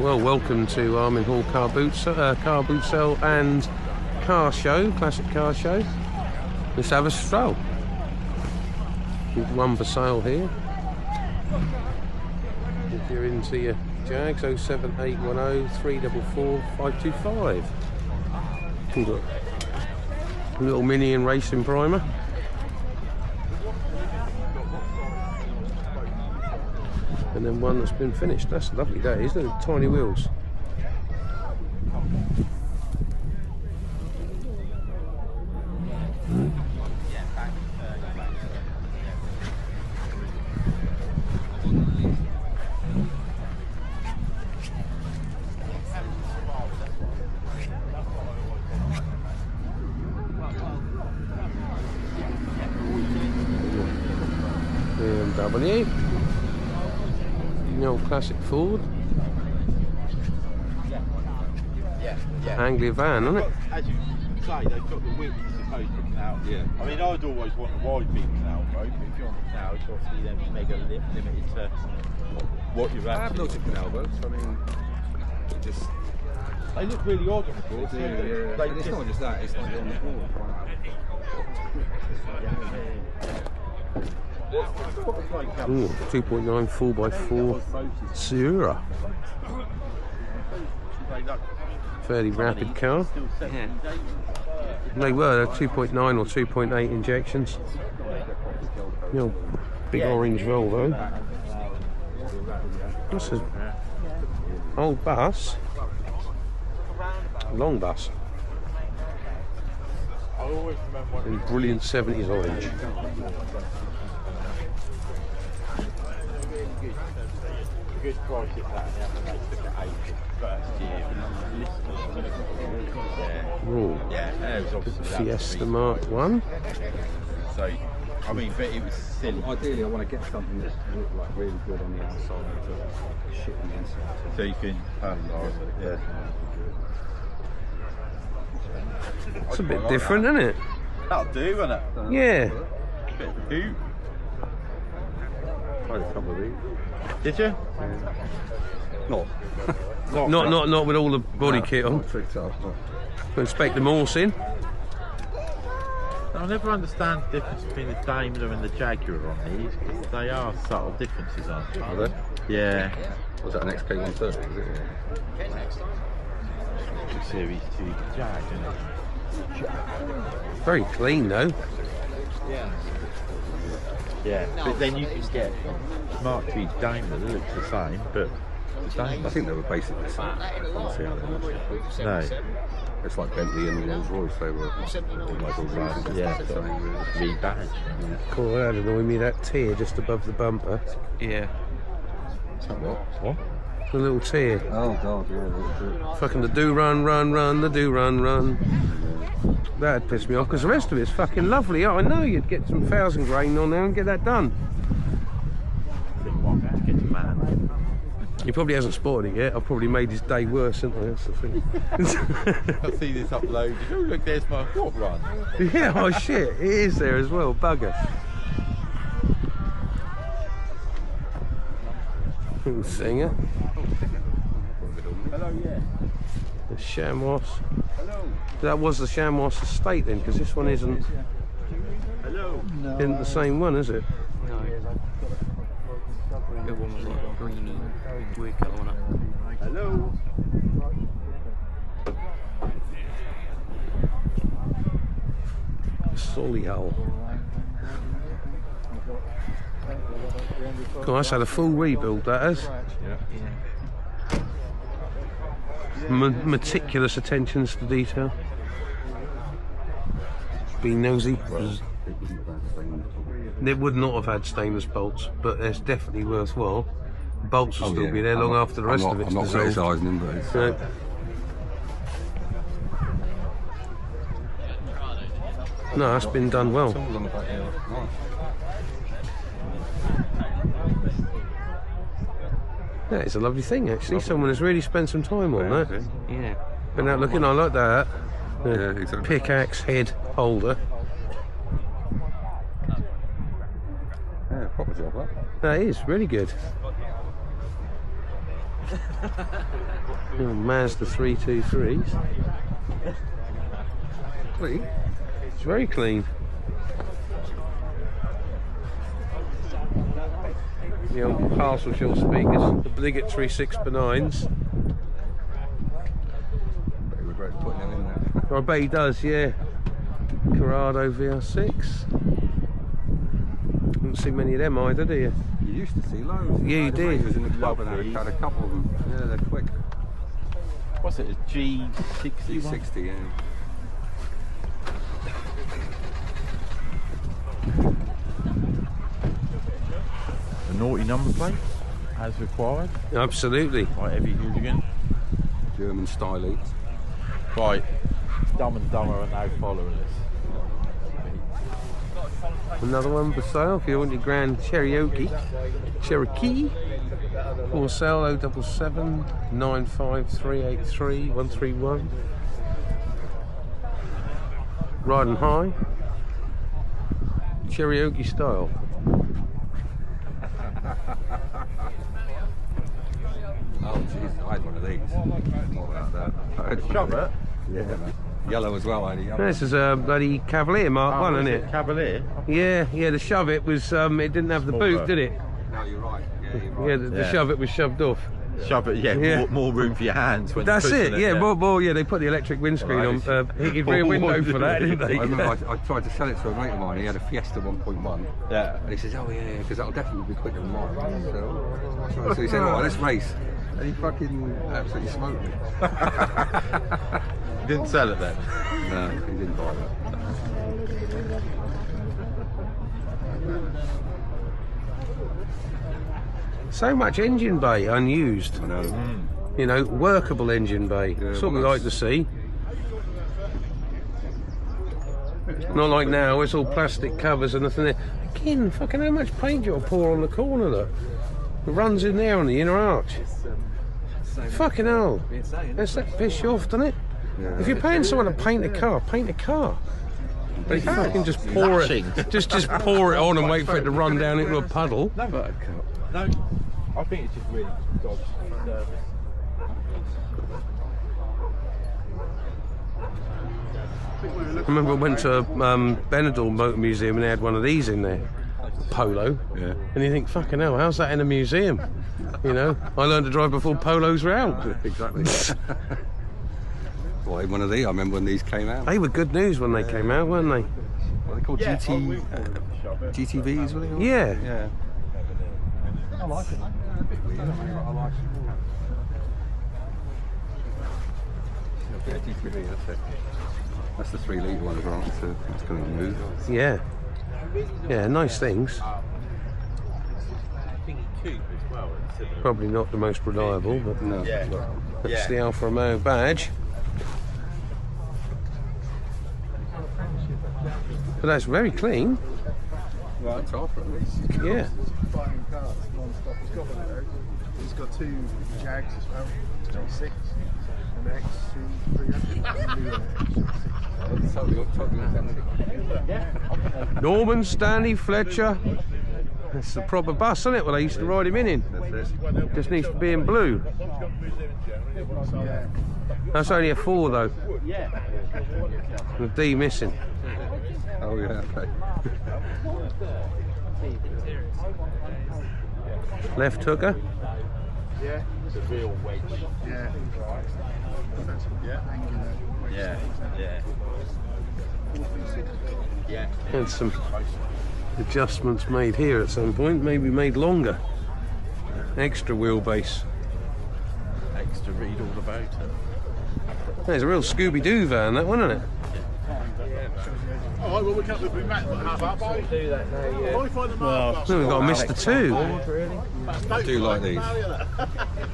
Well, welcome to Arminghall car boot sale and car show, classic car show. Let's have a stroll. One for sale here. If you're into your Jags, 07810 344 525. We've got a little mini and racing primer. And then one that's been finished. That's lovely, that is, isn't it? Tiny wheels. BMW. The old classic Ford. Anglia van, isn't it? As you say, they've got the width supposed to now. Yeah. I mean, I'd always want a wide big canal road, but if you're on the canal, it's obviously then mega limited to what you're at. I have looked at canal boats. I mean, just they look really odd on the board. Yeah. And it's not just that; it's like on the board. Ooh, 2.9 4x4 Sierra. Fairly rapid car. Yeah. They were 2.9 or 2.8 injections. You know, big orange Volvo. That's an old bus. Long bus. In brilliant 70s orange. Good price at that, and they took it 8 first year. Ooh. Yeah, it was obviously Fiesta Mark 1. So, I mean, but it was silly. Ideally, I want to get something that's like really good on the outside, but shit on the inside. So you can analyse it, yeah. It's a bit different, isn't it? That'll do, won't it? Yeah. Bit of a hoot. Tried a couple of these. Did you? Not with all the body kit on. Tricked up. We expect them horse in. I'll never understand the difference between the Daimler and the Jaguar on these, because they are subtle differences, aren't they? Are they? Yeah. Was that an XK130? Is it? Series 2 Jag, isn't it? Very clean though. Yeah, but then you can get Mark III Daimler that looks the same, but the Daimler. I think they were basically the same. I can't see how they must. No. It's like Bentley and Rolls Royce. They were almost all right. Yeah, the same, really. rebadged. Cool, that annoyed me, that tear just above the bumper. Yeah. Is that what? What? The little tear. Oh God, yeah. Fucking the do run, the do run. That'd piss me off because the rest of it's fucking lovely. I know you'd get some 1,000 grain on there and get that done. He probably hasn't spotted it yet. I've probably made his day worse, haven't I? That's the thing. I see this uploaded. Oh look, there's my hot run. Yeah, oh shit, it is there as well, bugger. Little singer. Hello, yeah. The Chamois. Hello. That was the Chamois estate then, because this one isn't the same one, is it? No. The one was like greeny, weird colour on it. Hello. Solihull. God, that's had a full rebuild, that has. Meticulous attentions to detail. Being nosy. It would not have had stainless bolts, but it's definitely worthwhile. Bolts will still be there long after the rest of it's dissolved. I'm not criticising him, but it's, no, that's been done well. Yeah, it's a lovely thing actually. Someone has really spent some time on that. Yeah. Been out looking, I like that. Yeah, exactly. Pickaxe head holder. Yeah, proper job, that. That is really good. Little Mazda 323s. Clean. It's very clean. The old parcel shell speakers, the obligatory 6x9s. But he regrets putting them in there. I bet he does, yeah. Corrado VR6. Don't see many of them either, do you? You used to see loads. Yeah, you did. He was in the club and had a couple of them. Yeah, they're quick. What's it? A G60? G60, yeah. A naughty number plate, as required. Absolutely. Right, heavy hooligan. German styly. Right, Dumb and Dumber are now following us. Another one for sale if you want your Grand Cherokee. For sale 077 95 383 131. Riding high. Cherokee style. Oh, jeez, I had one of these. Not about that. I had one Shove of it. these. Yeah, yellow as well, I had a yellow. This is a bloody Cavalier Mark 1, isn't it? Cavalier? Yeah, the shove it was, it didn't have the Small boot, boat. did it? No, you're right. Yeah, you're right. Yeah, the Yeah. shove it was shoved off. Shove it, yeah, Yeah. More room for your hands when That's you're it, pushing yeah, yeah. more, yeah, they put the electric windscreen Well, on, that heated rear window for that, didn't they? I remember I tried to sell it to a mate of mine. He had a Fiesta 1.1. Yeah. And he says, oh yeah, because that'll definitely be quicker than mine. So he said, well, let's race. And he fucking absolutely smoked me. You didn't sell it then? No, he didn't buy that. So much engine bay unused. I know. You know, workable engine bay. Yeah, That's what well, we like to see. Not like now, it's all plastic covers and nothing there. Again, fucking how much paint you'll pour on the corner, look. It runs in there on the inner arch. Fucking hell. That's that piss you off, doesn't it? Yeah. If you're paying someone to paint a car, paint a car. But if you fucking just pour it, just pour it on and wait for it to run down into a puddle. No, no. I think it's just really dodgy service. I remember I went to Benidorm Motor Museum and they had one of these in there, Polo. Yeah. And you think, fucking hell, how's that in a museum? You know, I learned to drive before Polos were out. Exactly. Well, one of these, I remember when these came out. They were good news when they came out, weren't they? What are they called? GTVs, were they called? Yeah. Yeah. I like it. A bit weird. I like it. Yeah, GTV, that's it. That's the 3 litre one as well, so that's going to move. Yeah. Yeah, nice things. Probably not the most reliable, but No. Yeah. that's the Alfa Romeo badge. But that's very clean. Right. That's Alfa, at least. Yeah. Buying cars non-stop. He's got one of those. He's got 2 Jags as well. 26 and XC300. Norman Stanley Fletcher. That's the proper bus, isn't it? Well, I used to ride him in. Just needs to be in blue. That's only a 4 though. With D missing. Oh, yeah, okay. Left hooker. Yeah. It's a real wedge. Yeah. Angular. Yeah, yeah. Yeah. Had some adjustments made here at some point, maybe made longer. Extra wheelbase. Extra read all about it. There's a real Scooby-Doo van, that one, isn't it? Oh, well, we can't be back for half hour. Do that now, yeah. No, we've got a Mr. 2. I do like these.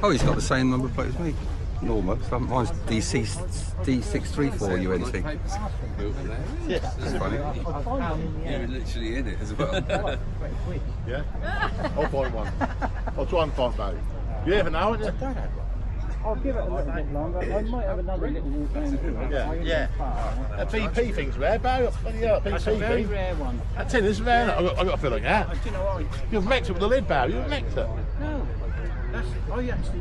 Oh, he's got the same number plate as me. Normal. So mine's D634 UNC. That's funny. You're literally in it as well. Yeah? I'll find one. I'll try and find value. You never know, won't you? I'll give it a little bit longer. I might have another little walk round. Yeah. A PP thing's rare, Barry. A That's a PP very thing. rare one. A tin is rare. I've got to feel like that. Do you know what? You've mixed it with the lid, Barry. You've mixed it. No. No, I actually.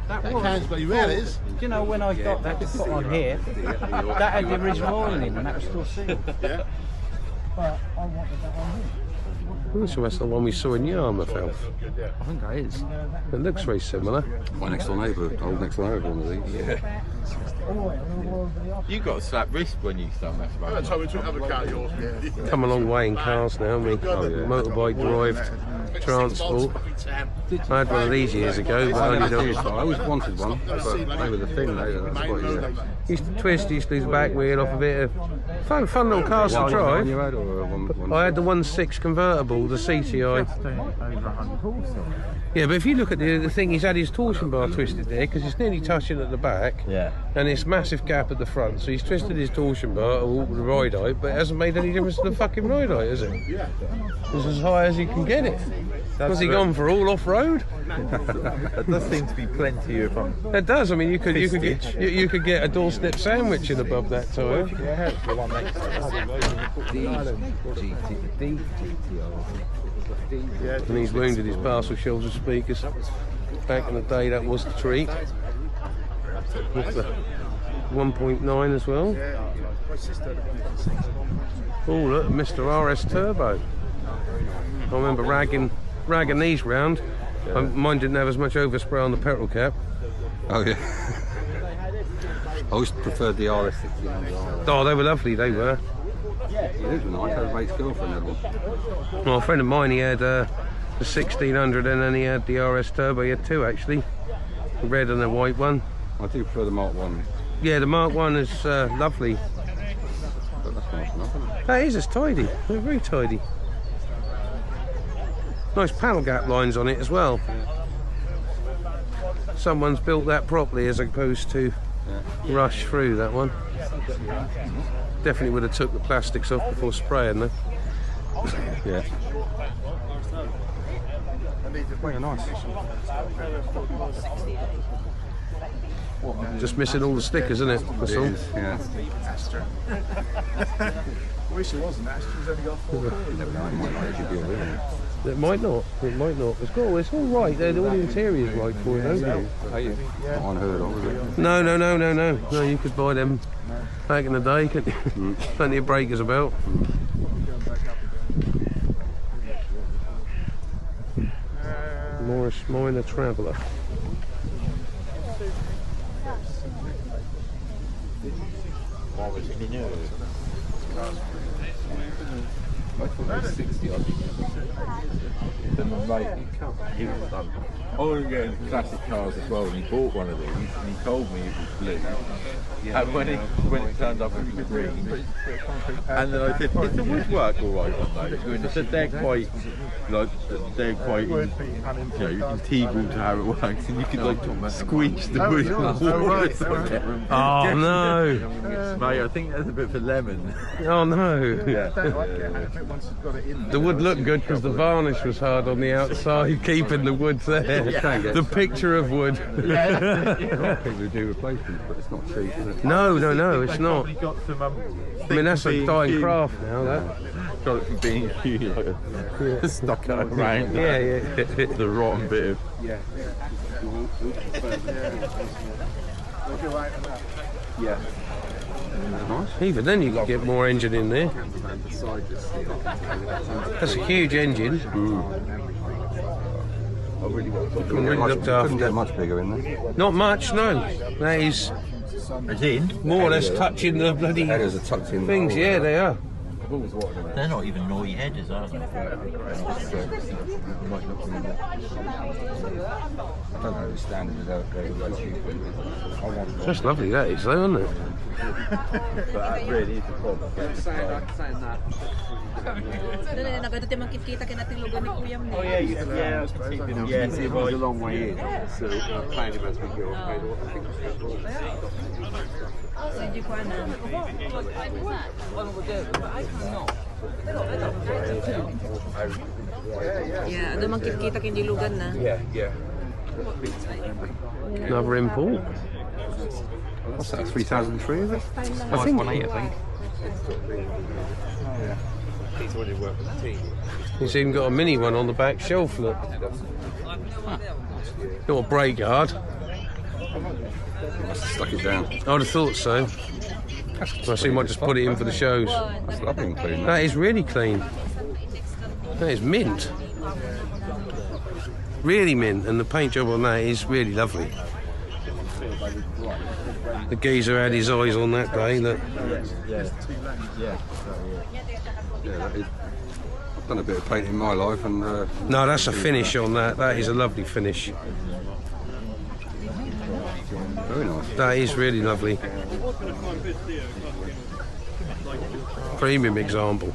That That was. can's bloody rare, it is. Do you know when I got that to put on here? That had the original oil in, and that was still sealed. Yeah. But I wanted that on here. So that's the one we saw in Yarmouth, Alf. I think that is. It looks very similar. My next door neighbour, old next door neighbour, one of these. Yeah. You got a slap wrist when you start messing I about. told me to have a car of yours. Yeah. Come a long way in cars now, haven't we? Motorbike derived transport. I had one of these years ago, but I only never the, used one. I always wanted one, but they were the thing. That's what you used to twist, used to lose the back wheel off a bit of fun little cars to drive. You had or one, I had the 1.6 convertible, the CTI. Yeah, but if you look at the thing, he's had his torsion bar twisted there because it's nearly touching at the back. Yeah. And it's massive gap at the front, so he's twisted his torsion bar or the ride height, but it hasn't made any difference to the fucking ride height, has it? Yeah. It's as high as he can get it. Has he gone for all off-road? There does seem to be plenty of them. It does. I mean, you could get a doorstep sandwich in above that tyre. Yeah, the one next And he's wounded his parcel shelves of speakers. Back in the day, that was the treat. With the 1.9 as well. Oh look, Mr. RS Turbo. I remember ragging these round. Mine didn't have as much overspray on the petrol cap. Oh yeah. I always preferred the RS60. Oh, they were lovely, they were. It was nice. I had a mate's girlfriend had one. Well, a friend of mine, he had the 1600 and then he had the RS Turbo. He had two actually, a red and a white one. I do prefer the Mark 1. Yeah, the Mark 1 is lovely. But that's nice enough, isn't it? That is, it's tidy, they're very tidy. Nice panel gap lines on it as well. Someone's built that properly as opposed to rush through that one. Definitely would have took the plastics off before spraying though. Yeah. Very nice. Just missing all the stickers, isn't it? That's all. Yeah. I wish it wasn't Astra. It's only got 4 It might not. It might not. It's all right. All the interior's right for it, though. Are you? Not unheard of, is it? No. No, you could buy them back in the day, couldn't you? Plenty of breakers about. Morris Minor Traveller. I thought it was 60 odd. Then my mate, he was done. I was getting classic cars as well, and he bought one of these, and he told me it was blue. And when it turned up, it was green. And then I said, "Is the woodwork all right on those?" And he said, "They're quite, integral to how it works, and you could squeeze the wood." Oh no! Mate, I think that's a bit for lemon. Oh no! Yeah. The wood looked good because the varnish was hard on the outside, keeping the wood there. The picture of wood. A lot of people who do replacements, but it's not cheap, is it? No, it's not. Got some, I mean, that's a dying craft now, that. Got it from being stuck out around. Yeah. The rotten bit of. Yeah. Nice. Even then you could get more engine in there. That's a huge engine. Really looked Couldn't after. get much bigger in there. Not much, no. That is As in? more or less touching the bloody Headers are tucked in. things. Yeah, they are. They're not even noisy headers, are they? I don't know the standard is out there. That's lovely, that is, though, isn't it? But that really is the problem. Nagadating makikita ka natin lugar ni Kuya mo. Oh yeah, yeah, it was a long way in. So hindi ko alam. Yeah, ada makikita ka lugar na. Yeah. Another import. What's that, 3003 is it? I think 518, I think. he's even got a mini one on the back shelf, look. Not a brake hard. Must have stuck it down. I'd have thought so. I see, might just put it in for the shows. That's lovely and clean. That is really clean. That is mint. Really mint, and the paint job on that is really lovely. The geezer had his eyes on that day. Look. Yeah, that is. I've done a bit of painting in my life, and No, that's a finish on that. That is a lovely finish. very nice. That is really lovely. Premium example.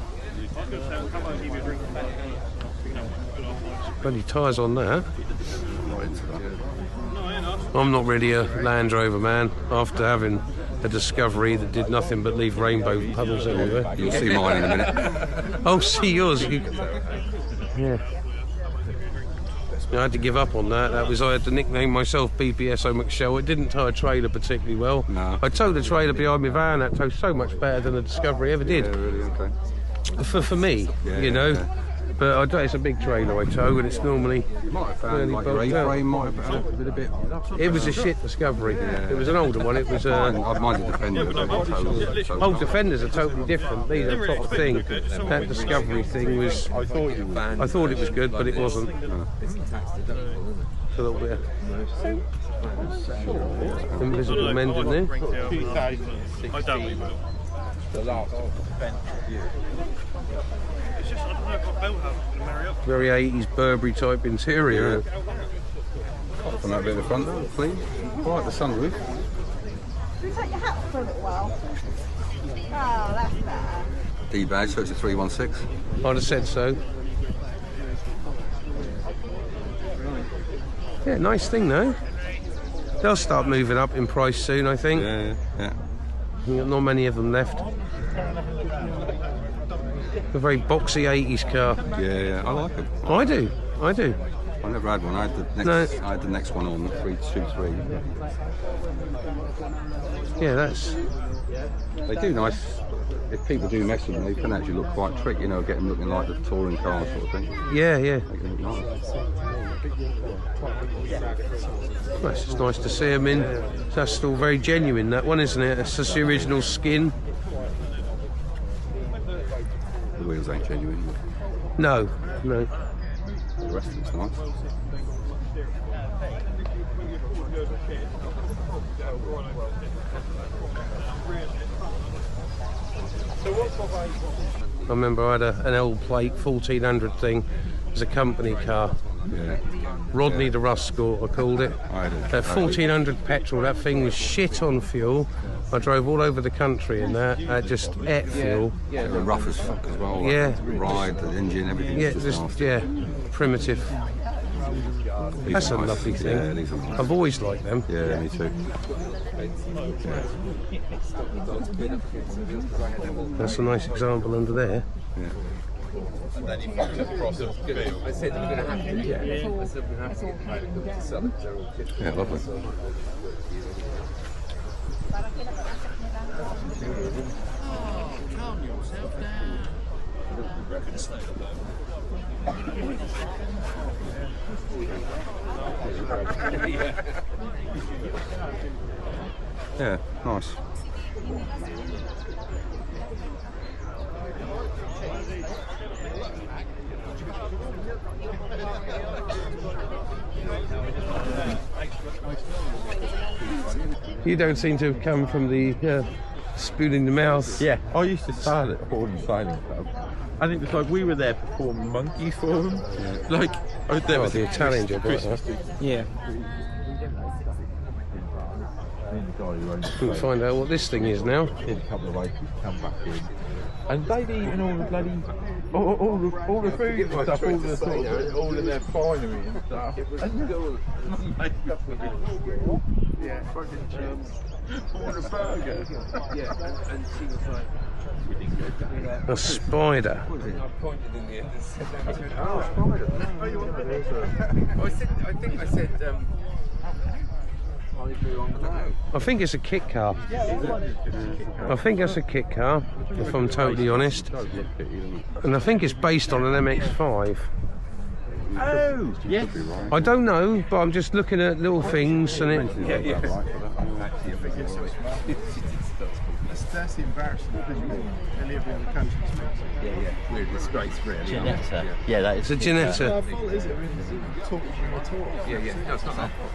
Bloody tyres on that. Not into that. I'm not really a Land Rover man after having a Discovery that did nothing but leave rainbow puddles everywhere. You'll see mine in a minute. Oh, see yours. Yeah. I had to give up on that. I had to nickname myself BPSO McShell. It didn't tow a trailer particularly well. No. I towed the trailer behind my van. That towed so much better than the Discovery ever did. Yeah, really, okay. For me, Yeah, you know. yeah. But I don't, it's a big trailer I tow, and it's normally. You might have found Really like your bulked out. A-frame might have helped a bit. It was a shit Discovery. It was an older one. It was Mine's a Defender. But Oh, Defenders are totally different. These are proper thing. That Discovery thing was. I thought it was good, but it wasn't. It's a little bit. Invisible men in there. 2006. I don't remember. The last It's just, I don't know if my bell house is going to marry up. Very 80s Burberry type interior. From that bit of the front, clean. Right, the sunroof. Can we take your hat off for a little while? Oh, that's better. D-badge, so it's a 316. I'd have said so. Yeah, nice thing though. They'll start moving up in price soon, I think. Yeah. Not many of them left. A very boxy 80s car. Yeah, I like it. I do. I never had one. I had the next one on, the 323. Yeah, that's. They do nice. If people do mess with them, they can actually look quite trick, you know, get them looking like the touring car sort of thing. Yeah. Make them look nice. Well, it's just nice to see them in. That's still very genuine, that one, isn't it? It's just the original skin. The wheels ain't genuine. No. The rest of it's nice. I remember I had an L plate 1400 thing. It was a company car. Yeah. Rodney the Rust Score, I called it. I did. 1400 petrol. That thing was shit on fuel. I drove all over the country in that. I just ate fuel. They were rough as fuck as well. Yeah. Like, the ride, the engine, everything. Yeah, was just nasty. primitive. These That's are a nice. lovely thing. Yeah, these are nice. I've always liked them. Yeah, me too. That's a nice example under there. Yeah. And then he fucked across the field. I said we're going to have to. Yeah. I said we're going to have to get paid to sell it. Yeah, lovely. Calm yourself down. Yeah, nice. You don't seem to have come from the spoon in the mouth. Yeah, I used to start at Horton Sailing Club. I think it's like we were there performing monkeys for them. Yeah. Like, there was the Italian job, wasn't Christmas it? tree. Yeah. And the guy who owns the We'll place, find out what this thing is now. did a couple of races, come back in. And they'd eaten all the bloody, all the food and stuff, all the sort of, all of their finery and stuff. Yeah, fucking chums. All the burgers. Yeah, and she was like, A spider. I pointed in the end and said, oh, spider. oh, you want that? I think I said, I think it's a kit car. I think that's a kit car, if I'm totally honest. And I think it's based on an MX-5. Oh, yes. I don't know, but I'm just looking at little things and it. That's the embarrassing visual. They live in the country. We're a disgrace, really. Janetta. Yeah, that is. It's a Janetta. Our fault, is it? Really? Talk. Yeah. No, it's not our fault.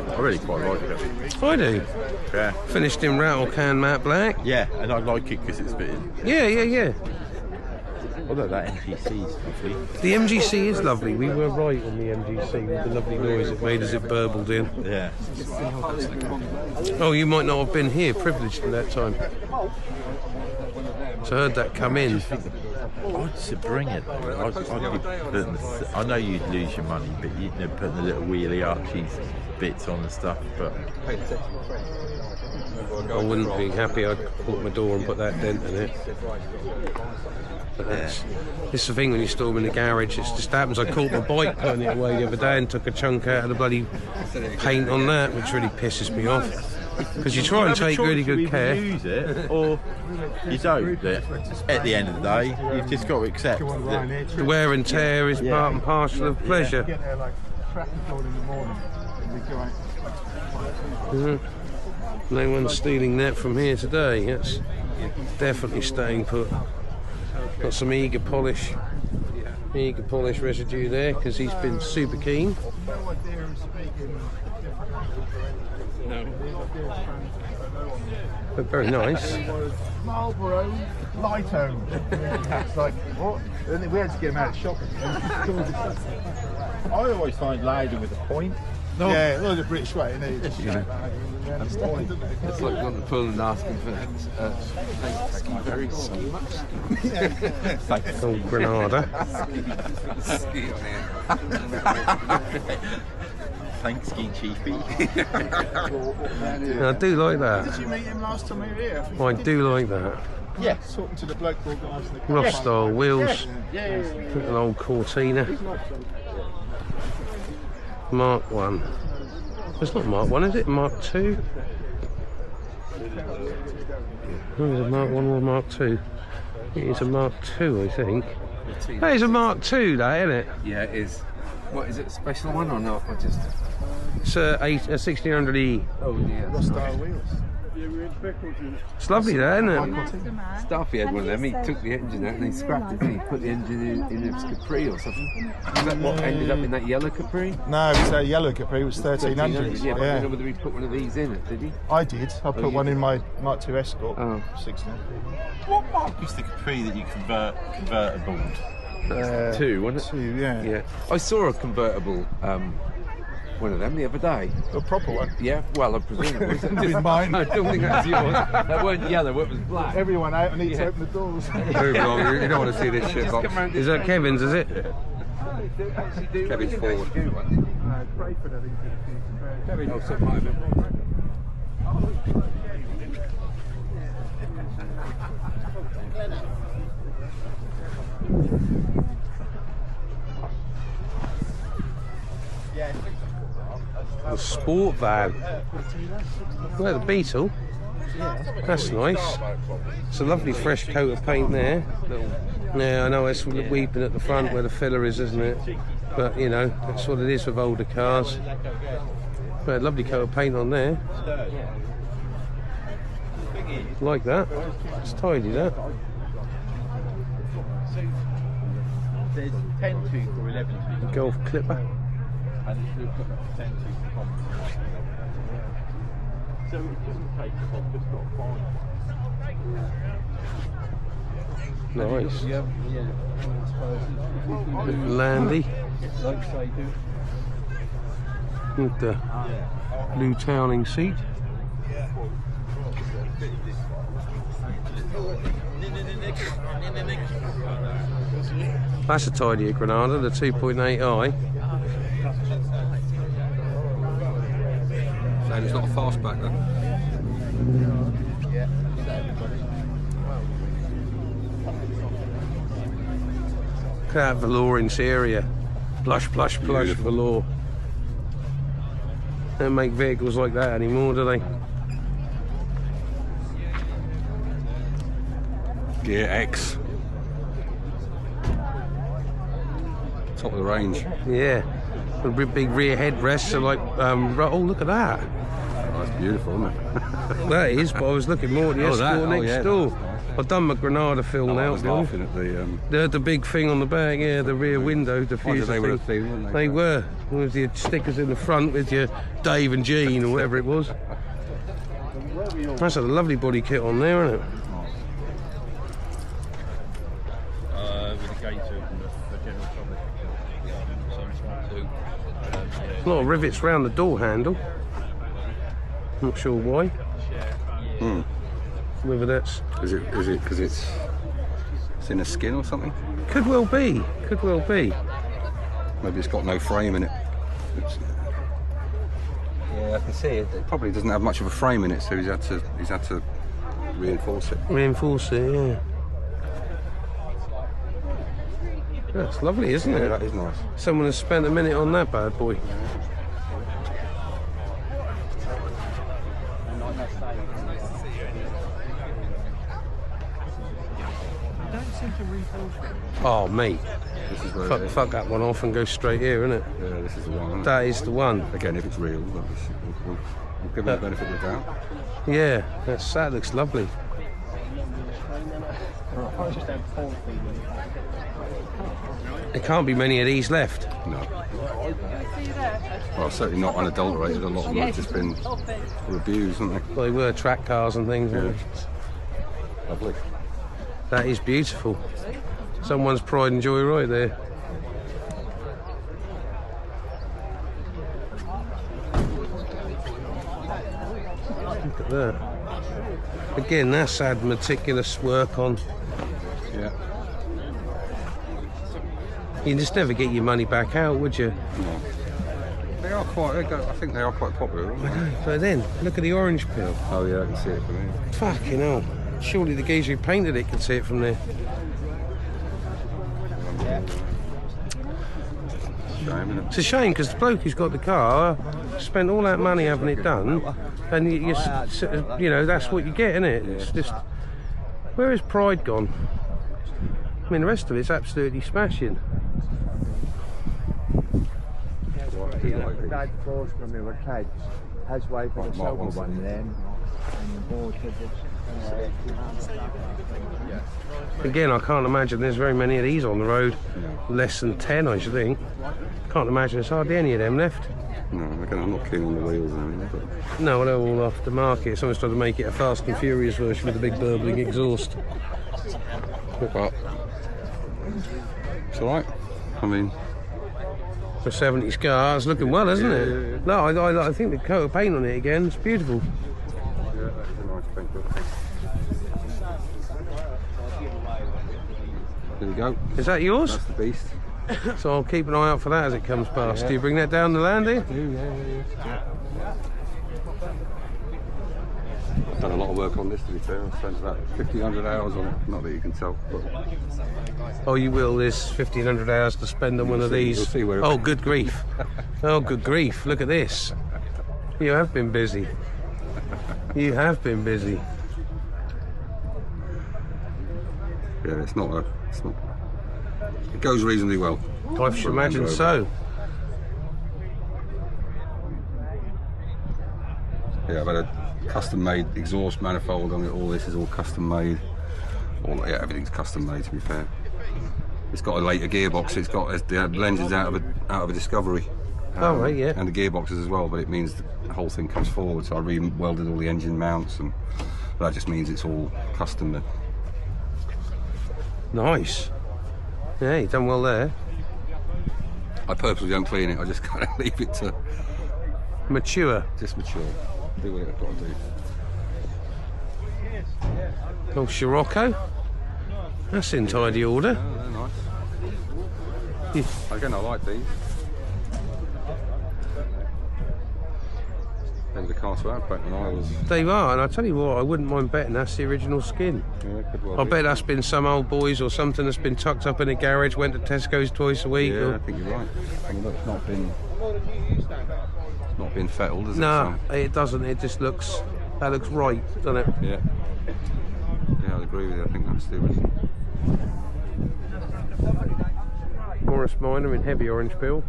I really quite like it. I do. Yeah. Finished in rattle can matte black. Yeah, and I like it because it's fitting. Yeah. Although that MGC is lovely. The MGC is lovely. We were right on the MGC with the lovely noise it made as it burbled in. Yeah. Oh, you might not have been here, privileged at that time. So I heard that come in. I'd say bring it. I know you'd lose your money, but you'd put the little wheelie archies bits on and stuff. But I wouldn't be happy. I'd put my door and put that dent in it. But this is the thing when you store them in the garage. It just happens. I caught my bike putting it away the other day and took a chunk out of the bloody paint on that, which really pisses me off. Because you try and take really good care. You use it or you don't. At the end of the day, you've just got to accept that The wear and tear is part and parcel of pleasure. Get there like crack and cold in the morning. And we go out. No one's stealing that from here today. That's definitely staying put. Got some eager polish residue there because he's been super keen. But very nice. Marlboro Lighto. It's like, what? And we had to get him out of shopping. I always find louder with a point. Yeah, well, the British way, isn't it? Just, It's like going to the pool and asking for ski very ski much. Oh, Granada. Thanks, ski chiefy. I do like that. Did you meet him last time we were here? I do like that. Yeah, talking to the bloke who organised the car. Rough style wheels. An old Cortina. Mark 1. It's not Mark 1, is it? Mark 2? Oh, is it Mark 1 or Mark 2? It is a Mark 2, I think. That is a Mark 2, that, isn't it? Yeah, it is. What is it? A special one or not? Or just? It's a 1600E. Oh yeah. Rough style wheels. It's lovely, that, isn't it? Staffy had one of them. He took the engine out and he scrapped it. And he put the engine in his Capri or something. Is that what ended up in that yellow Capri? No, it was a yellow Capri. It was 1300. Yeah, but I don't know whether he put one of these in it, did he? I did. I put one in my Mark II Escort. Oh. 1600. What mark is the Capri that you convertible? Two, wasn't it? Two, yeah. Yeah. I saw a convertible, one of them the other day. A proper one. Yeah, well, I presume it was. With mine. I don't think that's yours. That weren't yellow, it was black. Everyone out and need to open the doors. Move along, you don't want to see this shit box. Is that Kevin's, is it? Kevin's forward. Pray for that into the future. Kevin, oh, so it might have been. The sport van. Where the Beetle? That's nice. It's a lovely fresh coat of paint there. Yeah, I know it's weeping at the front where the filler is, isn't it? But you know, that's what it is with older cars. But a lovely coat of paint on there. Like that. It's tidy, that. There's 10 tooth or 11 tooth. Golf Clipper. And it's looked at 10 tooth common. So it doesn't take it off, just got fine. Nice. Yeah. Landy. Like say, do. With the blue toweling seat. That's a tidier Granada, the 2.8i. And it's not a fastback then. Look at that velour interior. Plush, plush, plush velour. They don't make vehicles like that anymore, do they? Gear X. Top of the range. Yeah. A big rear headrest, so like, oh, look at that. Oh, that's beautiful, isn't it? That is, but I was looking more at the Escort next door. I've done my Granada fill now. I was laughing at the big thing on the back, yeah, the rear window diffuser they were a thing. thing, weren't they? They were, with your stickers in the front with your Dave and Jean or whatever it was. That's a lovely body kit on there, isn't it? With the gator and the general public. A lot of rivets round the door handle. Not sure why. Whether that's... Is it because it's in a skin or something? Could well be. Could well be. Maybe it's got no frame in it. Yeah, I can see it. It probably doesn't have much of a frame in it, so he's had to reinforce it. Reinforce it, yeah. That's lovely, isn't it? That is nice. Someone has spent a minute on that bad boy. Oh, mate. This is where Fuck that one off and go straight here, isn't it? Yeah, this is the one. That is the one. Again, if it's real, we'll give it the benefit of the doubt. Yeah, that looks lovely. There can't be many of these left. No. Well, certainly not unadulterated. A lot of them have just been abused, haven't they? Well, they were track cars and things. Yeah. Lovely. That is beautiful. Someone's pride and joy right there. Look at that. Again, that's had meticulous work on. Yeah. You just never get your money back out, would you? No. They are quite. I think they are quite popular, aren't they? But then, look at the orange peel. Oh yeah, I can see it from here. Fucking hell. Surely the geezer who painted it can see it from there. Shame, isn't it? It's a shame because the bloke who's got the car spent all that money having it done, and you know that's what you get, isn't it? It's just, where is pride gone? I mean, the rest of it's absolutely smashing. Dad forced when we were kids. His wife had sold me one of them, and the boy Again, I can't imagine there's very many of these on the road. Less than 10, I should think. Can't imagine there's hardly any of them left. No, again, I'm not keen on the wheels or anything, but... No, they're all off the market. Someone's tried to make it a Fast and Furious version with a big burbling exhaust. But it's alright. I mean... For a 70s car, it's looking well, isn't it? Yeah. No, I think the coat of paint on it again, it's beautiful. Yeah, that's a nice paint job. There we go. Is that yours? That's the beast. So I'll keep an eye out for that as it comes past. Yeah. Do you bring that down the land here? Yeah. I've done a lot of work on this, to be fair. I've spent about 1,500 hours on it. Not that you can tell, but... Oh, you will. There's 1,500 hours to spend on one of these. You'll see where it... Oh, good grief. Oh, good grief. Look at this. You have been busy. You have been busy. Yeah, it's not. It goes reasonably well. I should imagine so. Yeah, I've had a custom-made exhaust manifold on it. All this is all custom-made. Everything's custom-made, to be fair. It's got a later gearbox. It's got the lenses out of a Discovery. Oh, right, yeah. And the gearboxes as well, but it means the whole thing comes forward. So I re-welded all the engine mounts, and that just means it's all custom. Nice. Yeah, you've done well there. I purposely don't clean it. I just kind of leave it to Mature. just mature. Do what I've got to do. Oh, Scirocco. That's in tidy order. Oh, they're nice. Again, I like these. They the car to have back when I was... They are, and I tell you what, I wouldn't mind betting that's the original skin. Yeah, could well I be. bet that's been some old boys or something that's been tucked up in a garage, went to Tesco's twice a week. Yeah, or... I think you're right. I mean, look, it's not been fettled, is it? No, it doesn't. It just looks... That looks right, doesn't it? Yeah. Yeah, I'd agree. agree with you. I think that's the original. Morris Minor in heavy orange peel.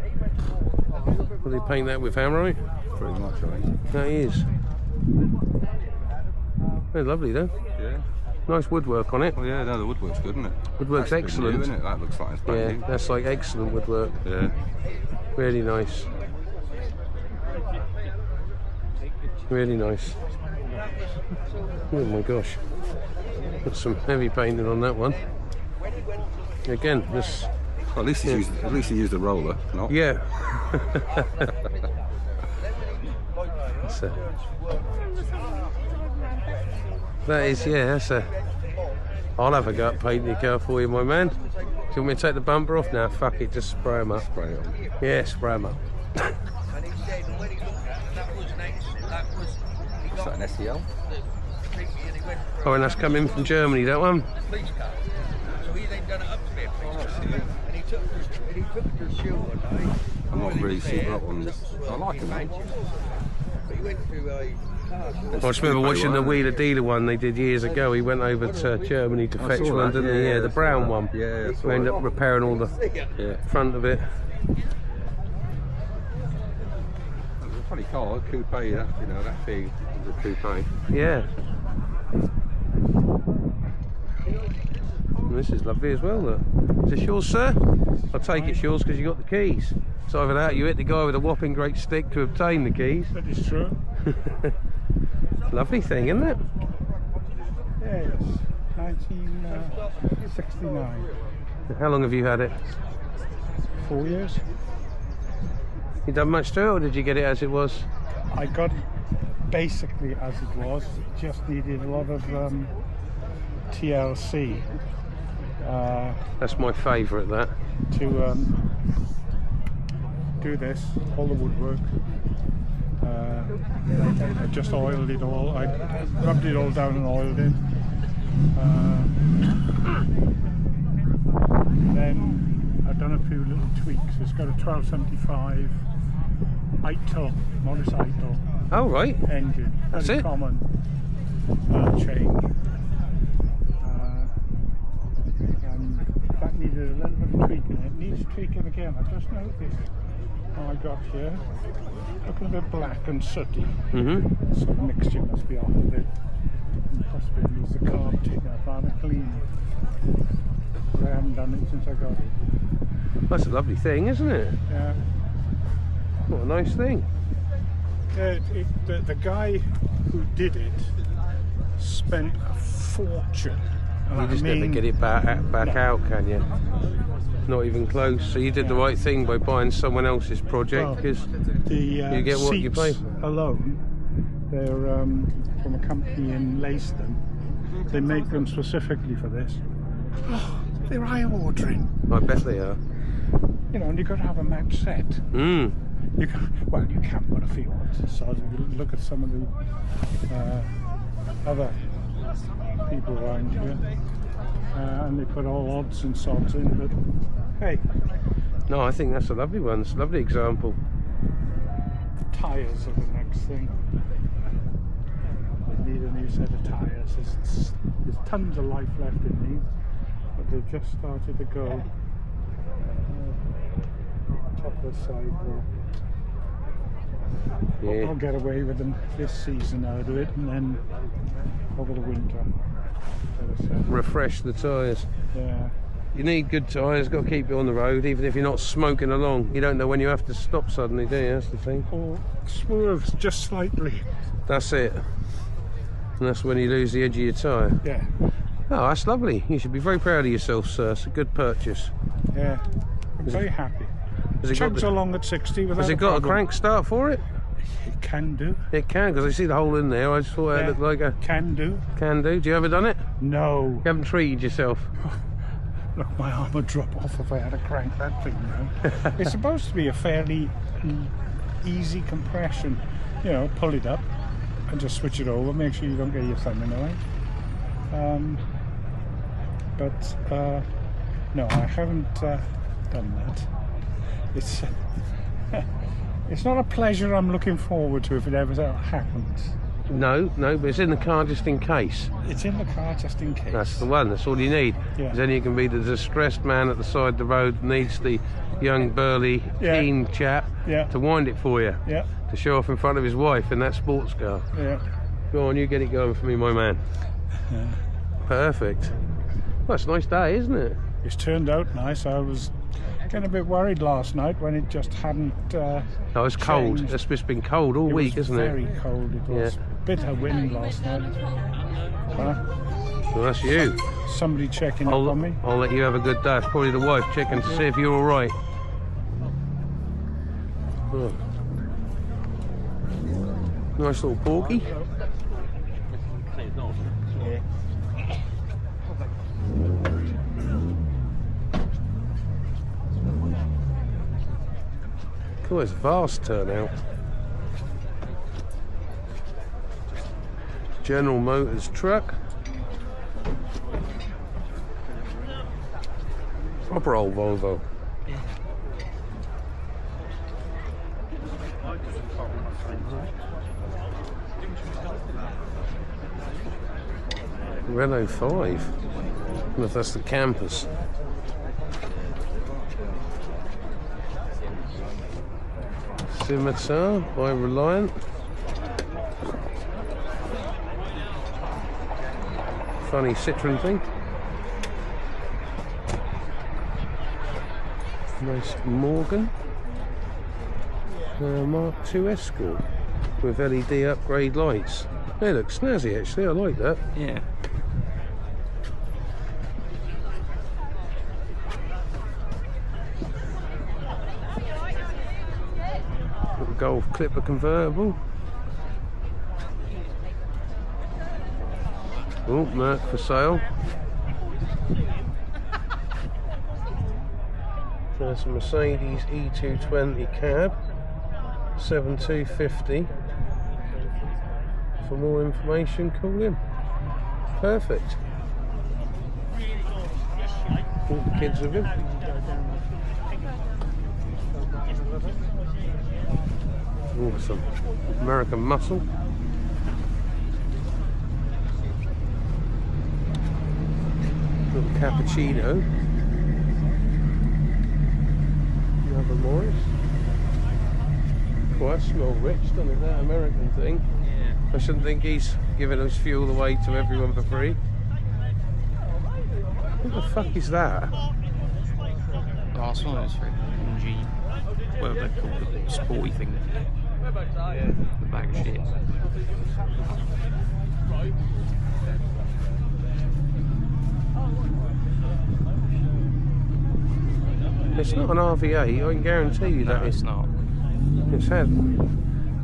Will they paint that with hammerite? Pretty much, I think. That is. They're lovely though. Yeah. Nice woodwork on it. Well, yeah, no, the woodwork's good, isn't it? Woodwork's That's excellent. new, isn't it? That looks like it's Yeah, brand new. that's like excellent woodwork. Yeah. Really nice. Really nice. Oh my gosh. Got some heavy painting on that one. Again, this. Well, at least he used a roller, not. Yeah. That's a, that is, yeah, that's a. I'll have a go at painting your car for you, my man. Do you want me to take the bumper off? Now, fuck it, just spray them up. Spray it on. Yeah, spray them up. What's that, an SEL? Oh, and that's come in from Germany, that one? I'm not really super up on this. I like them. I just remember watching the Wheeler Dealer one they did years ago. He went over to Germany to fetch one, didn't he? Yeah, the brown one. Yeah, We ended up repairing all the front of it. It's a funny car, coupe, that, you know, that big is a coupe. Yeah. And this is lovely as well, look. Is this yours, sir? I'll take it's yours because you got the keys. So either that, you hit the guy with a whopping great stick to obtain the keys. That is true. Lovely thing, isn't it? Yes, 1969. How long have you had it? 4 years. You done much to it, or did you get it as it was? I got it basically as it was. It just needed a lot of TLC. That's my favourite, that. To do this, all the woodwork. I just oiled it all. I rubbed it all down and oiled it. Then I've done a few little tweaks. It's got a 1275 Eitel, Morris Eitel Oh, right. engine. That's Very it? common change. And that needed a little bit of tweaking. It needs tweaking again. I just noticed how I got here. Looking a bit black and sooty. Mm-hmm. So the mixture must be off of it. And possibly needs the carb taken up rather clean. But I haven't done it since I got it. That's a lovely thing, isn't it? Yeah. What a nice thing. The guy who did it spent a fortune. And You just never get it back out, can you? Not even close. So you did the right thing by buying someone else's project, because you get what you pay. Alone, they're from a company in Leiston. They make them specifically for this. Oh, they're eye-watering. I bet they are. You know, and you've got to have a match set. Mm. You can, well, you can put a few odds aside. If you look at some of the other people around here, and they put all odds and sods in, but hey. No, I think that's a lovely one. It's a lovely example. The tyres are the next thing. They need a new set of tyres. There's tons of life left in these, but they've just started to go. Top of the side there. Yeah. I'll get away with them this season out of it, and then over the winter. Refresh the tyres. Yeah. You need good tyres, got to keep it on the road, even if you're not smoking along. You don't know when you have to stop suddenly, do you? That's the thing. Or swerves just slightly. That's it. And that's when you lose the edge of your tyre. Yeah. Oh, that's lovely. You should be very proud of yourself, sir. It's a good purchase. Yeah. I'm very happy. Has it Chugs along at 60 without Has it got problem. a crank start for it? It can do. It can, because I see the hole in there. I just thought it looked like a... Can do. Can do. Do you ever done it? No. You haven't treated yourself? Look, my arm would drop off if I had to crank that thing now. It's supposed to be a fairly easy compression. You know, pull it up and just switch it over. Make sure you don't get your thumb in the way. But no, I haven't done that. It's not a pleasure I'm looking forward to if it ever happens. No, but it's in the car just in case. It's in the car just in case. That's the one. That's all you need. Yeah. Then you can be the distressed man at the side of the road who needs the young, burly, keen chap to wind it for you. Yeah. To show off in front of his wife in that sports car. Yeah. Go on, you get it going for me, my man. Yeah. Perfect. Well, it's a nice day, isn't it? It's turned out nice. I was getting a bit worried last night when it just hadn't. No, it's cold. changed. It's just been cold all week, isn't it? Very cold. It was bitter wind last night. Well, that's you. Somebody checking up on me. I'll let you have a good day. It's probably the wife checking to see if you're all right. Oh. Nice little porky. Cool, it's a vast turnout. General Motors truck. Proper old Volvo. Renault 5. I don't know if that's the campus. Scimitar by Reliant. Funny Citroen thing. Nice Morgan. Mark II Escort with LED upgrade lights. They look snazzy actually, I like that. Yeah. Little Golf Clipper convertible. Oh, Merc for sale. There's a Mercedes E220 cab, 7250. For more information, call in. Perfect. All the kids with him. Oh, some American muscle. Little cappuccino. Another Morris. Well, that smells rich, doesn't it? That American thing. Yeah. I shouldn't think he's giving us fuel away to everyone for free. What the fuck is that? Last one is for MG, whatever they call it, sporty thing. The bag of shit. It's not an RV8, I can guarantee you that. No, it's not. It's had.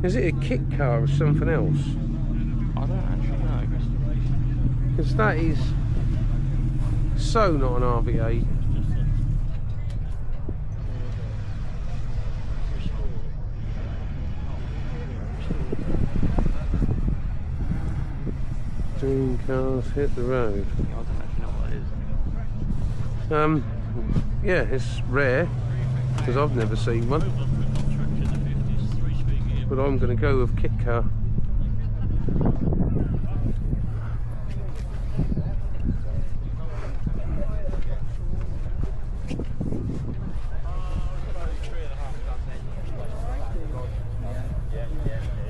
Is it a kit car or something else? I don't actually know. Because that is so not an RV8. Dream cars hit the road. I don't actually know what it is. Yeah, it's rare because I've never seen one. But I'm going to go with kit car.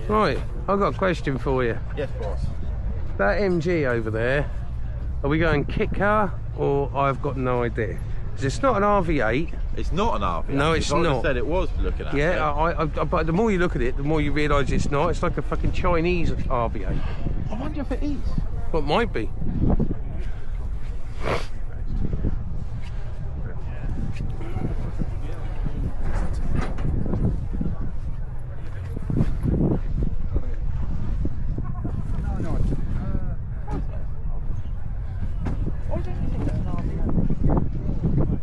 Right, I've got a question for you. Yes, boss. That MG over there, are we going kit car or I've got no idea? 'Cause it's not an RV8. It's not an RV8. No, it's I not. said it was looking at. Yeah, but the more you look at it, the more you realise it's not. It's like a fucking Chinese RV8. I wonder if it is. Well, it might be.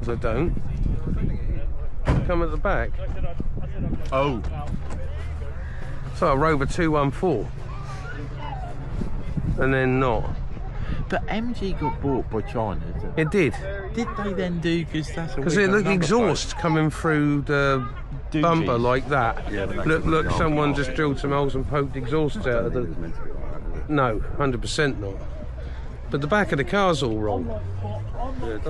I don't. Come at the back. Oh. So a Rover 214. And then not. But MG got bought by China. It did. Did they then do? Because it looked exhaust coming through the bumper like that. Yeah, look, someone just drilled some holes and poked exhausts out of the No, 100% not. But the back of the car's all wrong.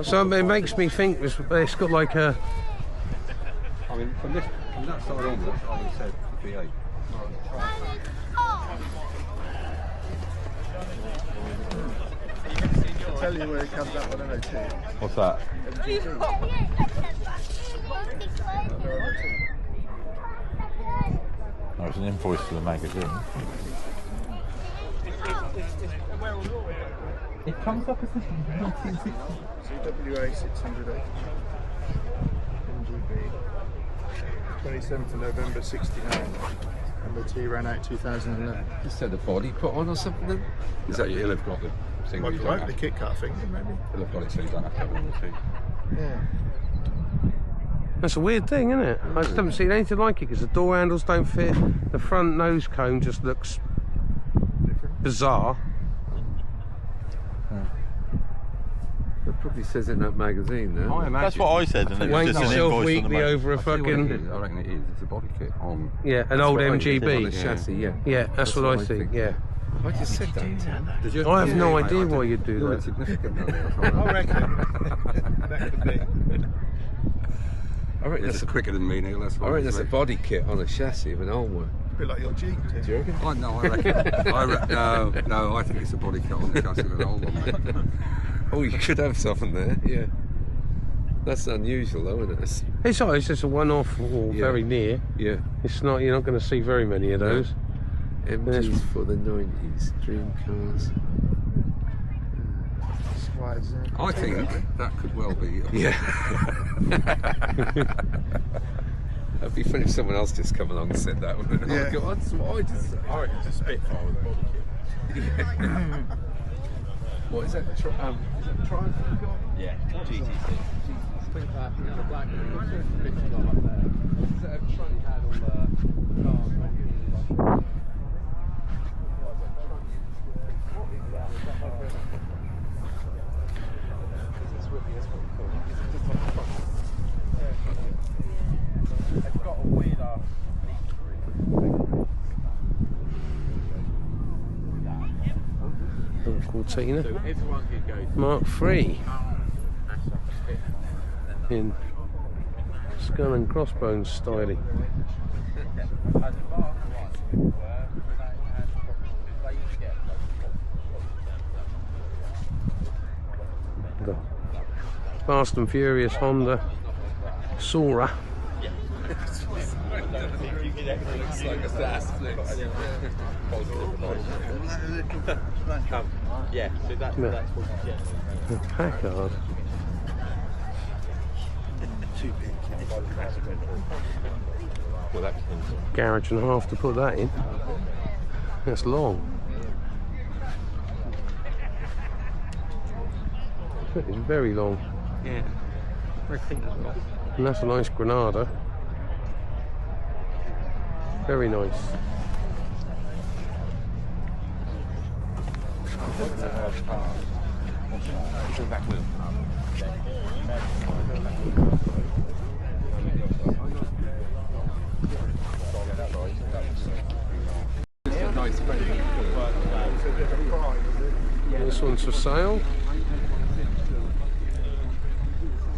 So it makes me think it's got like a... I mean, from that side onwards, I would have said V8. I'll tell you where it comes up on MOT. What's that? Oh, it's an invoice for the magazine. It comes up as a 1960. CWA 600 MGB. 27th of November 69. MOT ran out 2011. Just had a body put on or something then? Is that you'll have got the thing where you don't Like have the kit car thing, maybe. You'll have got it so you don't have to have it on the seat. Yeah. That's a weird thing, isn't it? I just haven't seen anything like it because the door handles don't fit. The front nose cone just looks bizarre. It probably says it in that magazine there. I imagine. That's what I said, and it was Wank just an yourself invoice on the weekly magazine. over a I fucking... reckon it is. It's a body kit on. Yeah, an old On the MGB. chassis, yeah. Yeah, that's what I think, yeah. I just said that. Did you? I have no mate, idea I why didn't- you'd do you're that. insignificant. I reckon. That could be. I reckon It's that's a quicker than me, Neil. That's I what reckon it's that's a body kit on a chassis of an old one. A bit like your Jeep, Do you reckon? No, I reckon. No, I think it's a body kit on the chassis of an old one, mate. Oh, you could have something there, yeah. That's unusual though, isn't it? It's just a one-off or Yeah. very near. Yeah. It's not. You're not going to see very many of those. MGs for the 90s, dream cars. I think that could well be. Yeah. That'd be funny if someone else just come along and said that one. Yeah. Oh, God, that's what I just said. I reckon it's a Spitfire with a body kit. What is that? Is that Triumph you've got? Yeah, GTC. Is that a truck you had on the car? They've got a weird ass Cortina. so everyone could go Mark III. In skull and crossbones styling. The Fast and Furious Honda Sora. Yeah, so that's what you get. The Packard. Well, that's Garage and a half to put that in. That's long. It's very long. Yeah. I think as well. And that's a nice Granada. Very nice. This one's for sale.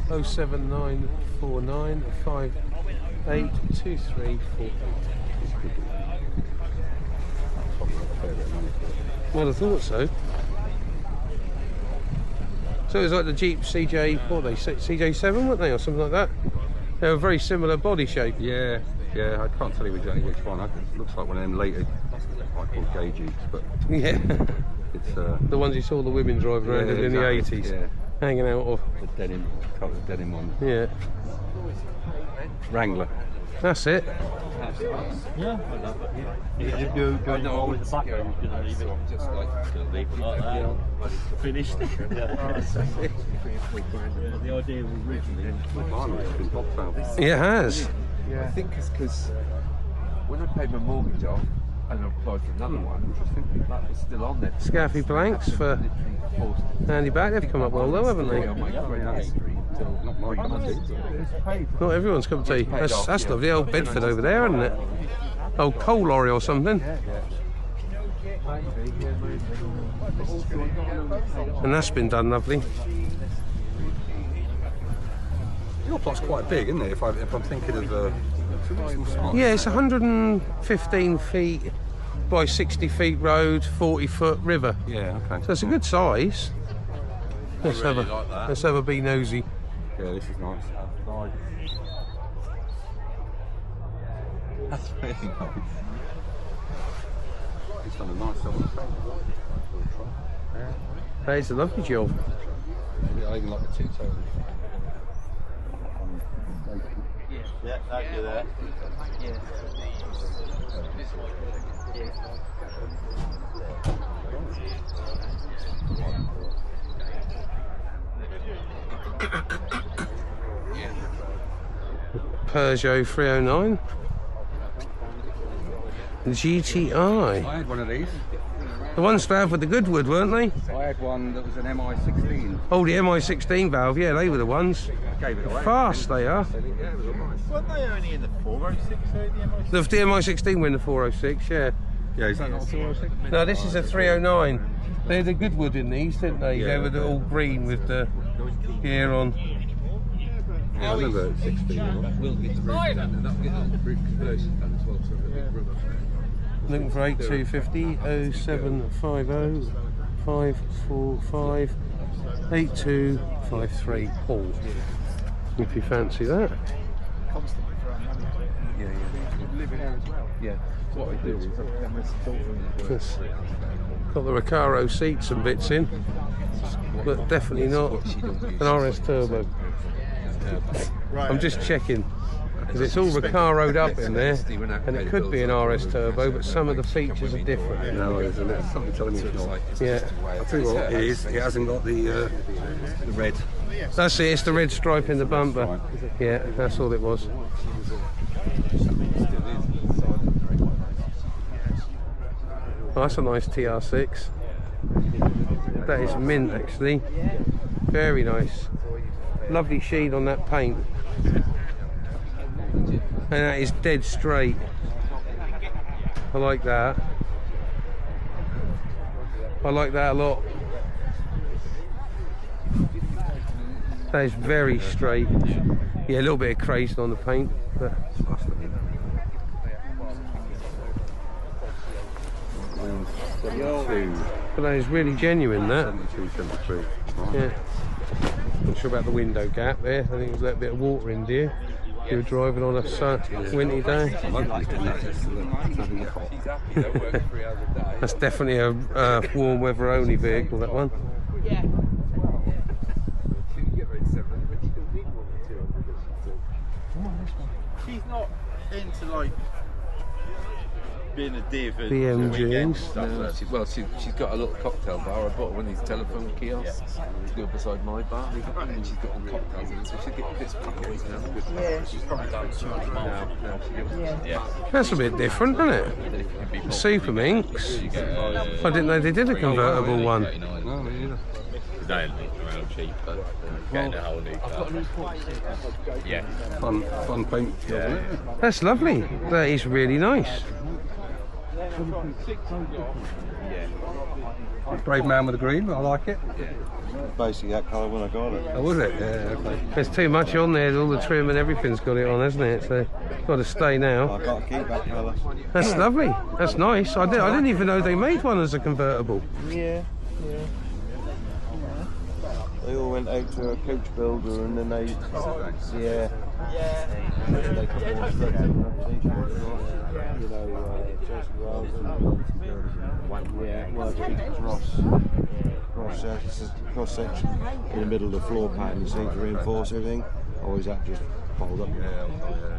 07949 582348. Well, I thought so. So it was like the Jeep CJ, what were they, CJ7, weren't they, or something like that? They were a very similar body shape. Yeah, I can't tell you exactly which one. It looks like one of them later, I call gay Jeeps, but Yeah. it's The ones you saw the women drive around in exactly, the 80s. Yeah, Hanging out of. the denim, coloured denim one. Yeah. Wrangler. That's it. Yeah, I love it. Yeah. You do go all with the back end, you're gonna leave it. Just like Leave it like that. Finished. The idea was originally. It's been boxed out. It has. I think it's because when I paid my mortgage off and I applied for another one, that was still on there. Scaffy blanks for handy back. They've come up well though, haven't they? On my credit history until Not my cup of tea. Not everyone's cup of tea. That's lovely. Old Bedford over there, isn't it? Old coal lorry or something. And that's been done lovely. Your plot's quite big, isn't it? If I'm thinking of Yeah, it's 115 feet by 60 feet road, 40-foot river. Yeah, okay. So it's a good size. Let's really have a like that. let's have a be nosy. Yeah, this is nice. That's really nice. It's done a nice job on the front. That is a lovely job. I even like the tiptoe. Yeah, thank you there. Peugeot 309. GTI. I had one of these. The ones to have with the good wood, weren't they? I had one that was an MI16. Oh, the MI16 valve, yeah, they were the ones. Gave it away. Fast they are. Yeah, it was all nice. Weren't they only in the 406, The MI16 were in the 406, yeah. Yeah, is that not a 406? No, this is a 309. They had the good wood in these, didn't they? Yeah. They were all green with the gear on. Yeah, I remember 16. We'll get the roof done and that'll get the roof conversion done as well, so we'll get rubber. Looking for 8250 0750 545 8253 Paul. If you fancy that. Yeah. What we do is Yes. Got the Recaro seats and bits in, but definitely not an RS Turbo. I'm just checking, because it's all Recaro'd up in there, and it could be an RS Turbo, but some of the features are different. No, isn't it? Something telling me it's not. Yeah, I'll tell you what, it is. It hasn't got the red. that's it, it's the red stripe in the bumper. Yeah, that's all it was. Oh, that's a nice TR6. That is mint, actually. Very nice. Lovely sheen on that paint. And that is dead straight. I like that. I like that a lot. That is very straight. Yeah, a little bit of crazed on the paint, but that is really genuine, that. 72, 73. Yeah. Not sure about the window gap there. I think there's a little bit of water in there. You were driving on a windy day. That's definitely a warm weather only vehicle, that one. Yeah. She's not into like being a div and BMGs. Well, she's got a little cocktail bar. I bought one of these telephone kiosks to go beside my bar, and she's got all cocktails in it, so she'll get bits of pockets now. Yeah. She's probably done 200 miles. Now she gives Yeah. That's a bit different, isn't it? Super Minx. I didn't know they did a convertible one. No, me neither. They ain't around cheap, but getting a whole new car. Yeah. Fun paint job, isn't it? That's lovely. That is really nice. Brave man with the green, I like it. basically that colour when I got it. Oh, was it? Yeah, okay. There's too much on there, all the trim and everything's got it on, hasn't it? So got to stay now. I've got to keep that colour. That's lovely. That's nice. I didn't even know they made one as a convertible. Yeah, yeah. They all went out to a coach builder and then they, yeah. They put more stuff in, you know, Chelsea Wells and cross section in the middle of the floor pan, you see, to reinforce everything. Always that just fold up.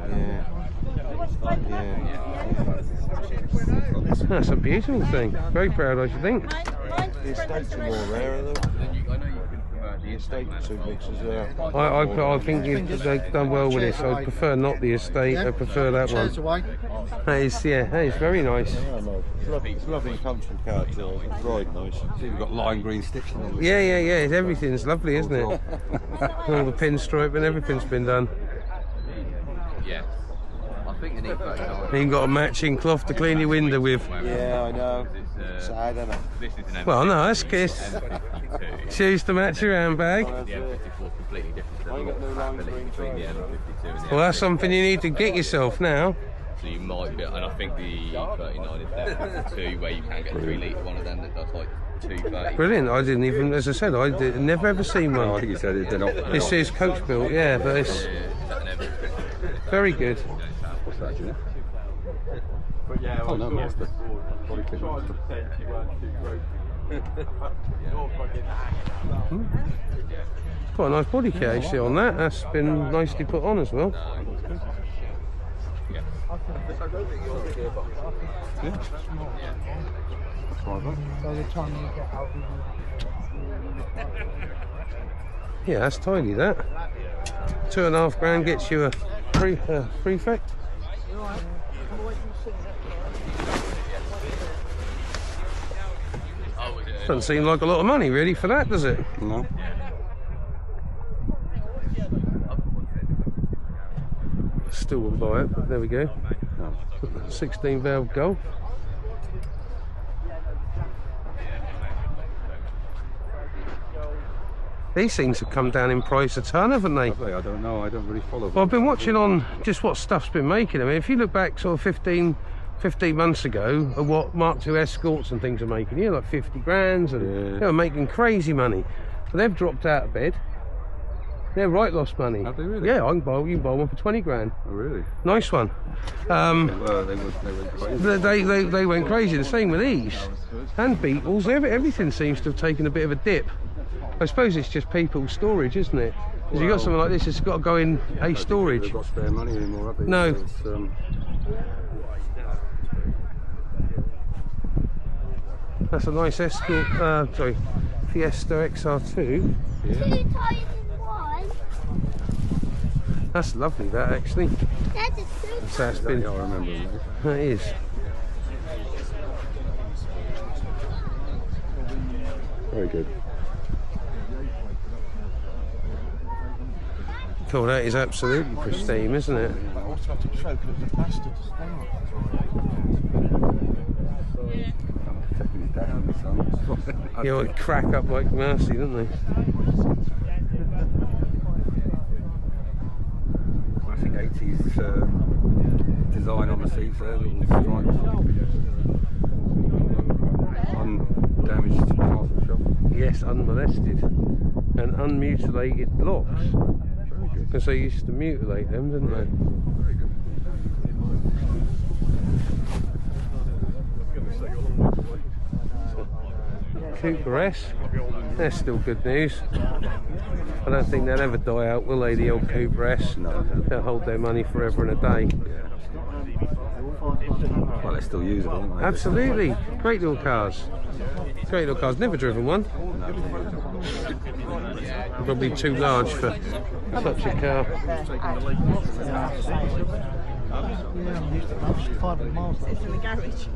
Yeah. That's a beautiful thing. Very proud, I should think. The estates are more rare though. The estate suit mixes there. I think they've done well with this. I prefer not the estate. I prefer that one. That is very nice. Yeah, no. It's lovely, comfortable car too. It's right nice. You've got lime green stitching on it. Yeah. Everything's lovely, isn't it? All the pinstripe and everything's been done. Yeah. think they need 39. You got a matching cloth to clean your window with. Yeah, I know. Sad, isn't it? This is an Well, no, that's kiss. Shoes to match your handbag. The M54 is completely different. I ain't got no lines between the M52 and the Well, that's something you need to get yourself now. So you might be, and I think the 39 is there too, where you can get a 3 litre one of them that does like 230. Brilliant. I didn't even, as I said, never ever seen I one. think you said they're not. This is coach built, yeah, but it's very good. What's that, Jim? Oh no, master. Body clip master. Quite a nice body kit actually on that. That's been nicely put on as well. Yeah, that's tidy that. £2.5 grand gets you a prefect. Doesn't seem like a lot of money really for that, does it? No. Still wouldn't buy it, but there we go. No. 16 valve Golf. These things have come down in price a ton, haven't they? Have they? I don't know. I don't really follow them. Well, I've been watching on just what stuff's been making. I mean, if you look back sort of 15 months ago at what Mark II Escorts and things are making, yeah, like 50 grand, and they were making crazy money. But they've dropped out of bed. They're right lost money. Have they really? Yeah, you can buy one for 20 grand. Oh, really? Nice one. They went crazy. They went crazy. The same with these. And Beetles. Everything seems to have taken a bit of a dip. I suppose it's just people's storage, isn't it? Because you've got something like this, it's got to go in a storage. They've got spare money anymore, have they? No. So That's a nice Escort, Fiesta XR2. Two tires in one. That's lovely, that actually. That's a two. So it's been. I remember that. That is. Very good. Cool, that is absolutely pristine, isn't it? They would crack up like mercy, don't they? Classic 80s design on the seats there, little stripes. Undamaged parcel shop. Yes, unmolested and unmutilated blocks. Because they used to mutilate them, didn't they? Very good. Cooper S, they're still good news. I don't think they'll ever die out, will they, the old Cooper S? No. They'll hold their money forever and a day. Well, they still use it, don't they? Absolutely, great little cars. Great little cars, never driven one. Probably too large for such a car. It's in the garage.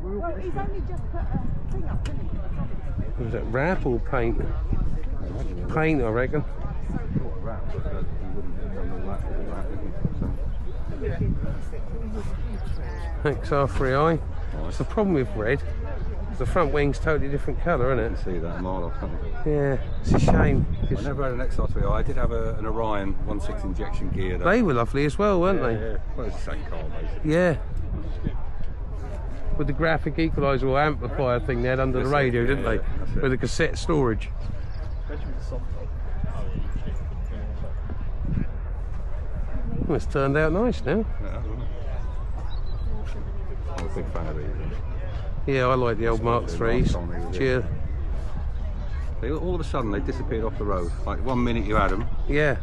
Well, he's only just put a thing up, didn't he? Was that wrap or paint? Paint, I reckon. XR3i. It's the problem with red. The front wing's totally different colour, isn't it? See that a mile off, can't you? Yeah, it's a shame. I never had an XR3i. I did have an Orion 1.6 injection gear. Though. They were lovely as well, weren't they? Yeah. Well, it's the same car, basically. Yeah. With the graphic equaliser or amplifier thing they had under the radio, didn't they? With the cassette storage. Well, it's turned out nice now. Yeah, I'm a big fan of these. Yeah, I like the old Mark III's. Cheers. All of a sudden they disappeared off the road. Like 1 minute you had them, Yeah,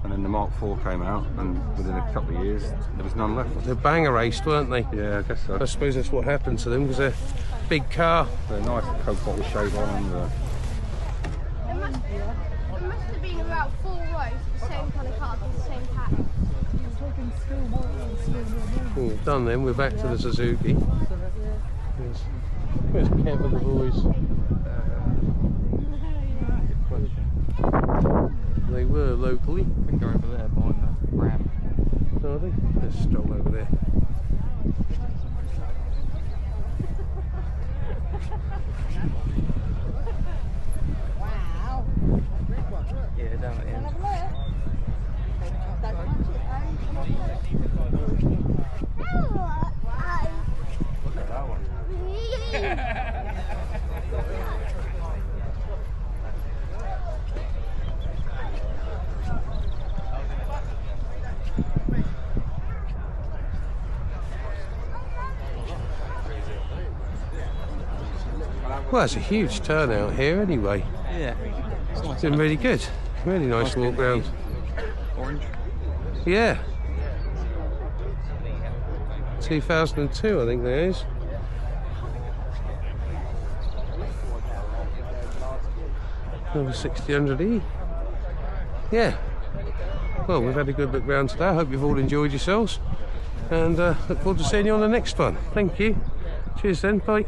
and then the Mark IV came out, and within a couple of years there was none left. they're banger raced, weren't they? Yeah, I guess so. I suppose that's what happened to them, because they're a big car. They're nice Coke bottle shape on them. There must have been about 4 rows of the same kind of cars with the same pattern. Done then, we're back to the Suzuki. Where's Kevin the boys? They were locally. I think they're over there behind that ram. Are they? Let's stroll over there. Yeah, down at the end. Look at that one. Well, it's a huge turnout here anyway. Yeah. It's been really good. Really nice walk round. Orange. Yeah. 2002, I think that is. Over 1600E. Yeah. Well, we've had a good look round today. I hope you've all enjoyed yourselves. And look forward to seeing you on the next one. Thank you. Cheers then. Bye.